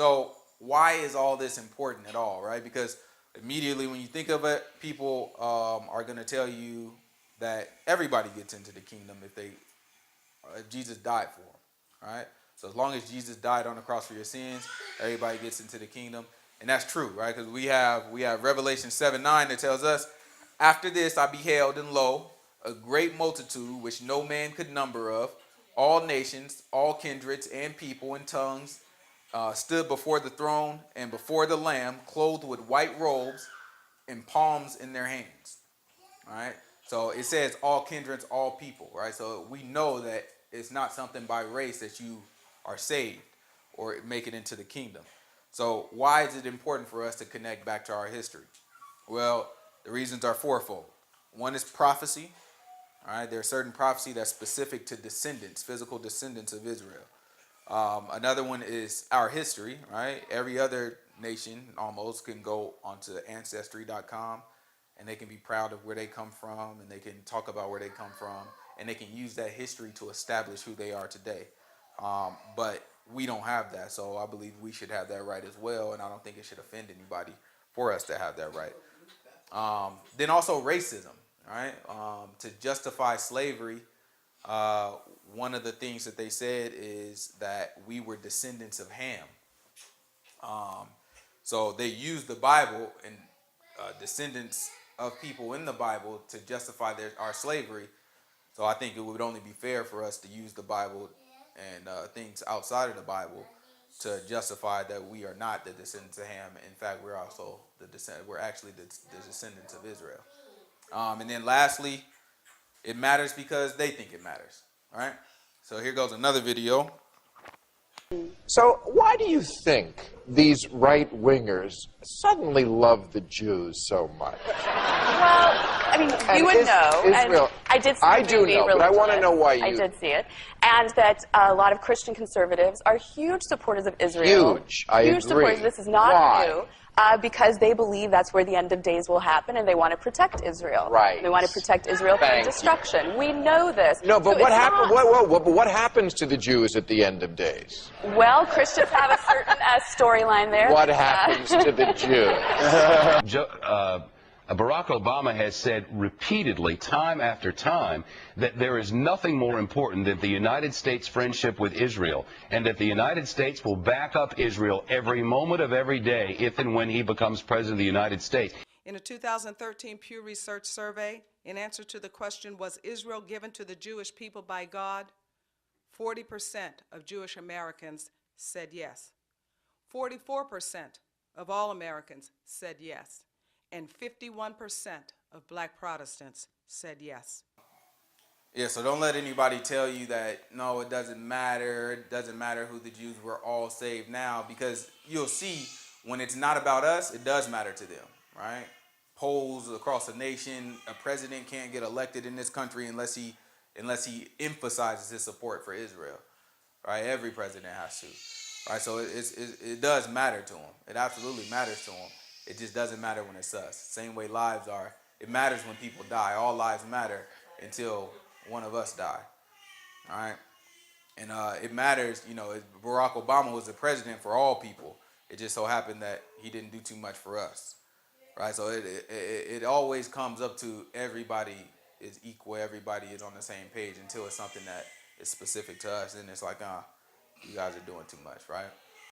So why is all this important at all, right? Because immediately when you think of it, people are going to tell you that everybody gets into the kingdom if Jesus died for them, right? So as long as Jesus died on the cross for your sins, everybody gets into the kingdom, and that's true, right? Because we have Revelation 7:9 that tells us, after this I beheld, and lo, a great multitude which no man could number of, all nations, all kindreds, and people and tongues, stood before the throne and before the Lamb, clothed with white robes and palms in their hands. All right. So it says all kindreds, all people, right? So we know that it's not something by race that you are saved or make it into the kingdom. So why is it important for us to connect back to our history? Well, the reasons are fourfold. One is prophecy. All right. There's certain prophecy that's specific to descendants, physical descendants of Israel. Another one is our history, right? Every other nation almost can go onto ancestry.com and they can be proud of where they come from, and they can talk about where they come from, and they can use that history to establish who they are today. But we don't have that, so I believe we should have that right as well, and I don't think it should offend anybody for us to have that right. Then also racism, right? To justify slavery, one of the things that they said is that we were descendants of Ham. So they used the Bible and descendants of people in the Bible to justify our slavery. So I think it would only be fair for us to use the Bible and things outside of the Bible to justify that we are not the descendants of Ham. In fact, we're also we're actually the descendants of Israel. And then lastly, it matters because they think it matters. All right. So here goes another video. So why do you think these right-wingers suddenly love the Jews so much? Well, I mean, you would know. Israel, and I did see I the do movie know, but I want to know why you... I did see it. And that a lot of Christian conservatives are huge supporters of Israel. Huge, I agree. Huge supporters. This is not Why? new. Because they believe that's where the end of days will happen, and they want to protect Israel. Right. They want to protect Israel from destruction. We know this. No, but so what happens? But what happens to the Jews at the end of days? Well, Christians have a certain storyline there. What happens to the Jews? Barack Obama has said repeatedly, time after time, that there is nothing more important than the United States' friendship with Israel, and that the United States will back up Israel every moment of every day if and when he becomes president of the United States. In a 2013 Pew Research survey, in answer to the question, was Israel given to the Jewish people by God? 40% of Jewish Americans said yes. 44% of all Americans said yes. And 51% of black Protestants said yes. Yeah, so don't let anybody tell you that, no, it doesn't matter. It doesn't matter who the Jews were all saved now, because you'll see when it's not about us, it does matter to them, right? Polls across the nation, a president can't get elected in this country unless he emphasizes his support for Israel, right? Every president has to, right? So it does matter to them. It absolutely matters to them. It just doesn't matter when it's us. Same way lives are. It matters when people die. All lives matter until one of us die. All right? And it matters, Barack Obama was the president for all people. It just so happened that he didn't do too much for us. Right? So it always comes up to everybody is equal. Everybody is on the same page until it's something that is specific to us. And it's like, you guys are doing too much, right?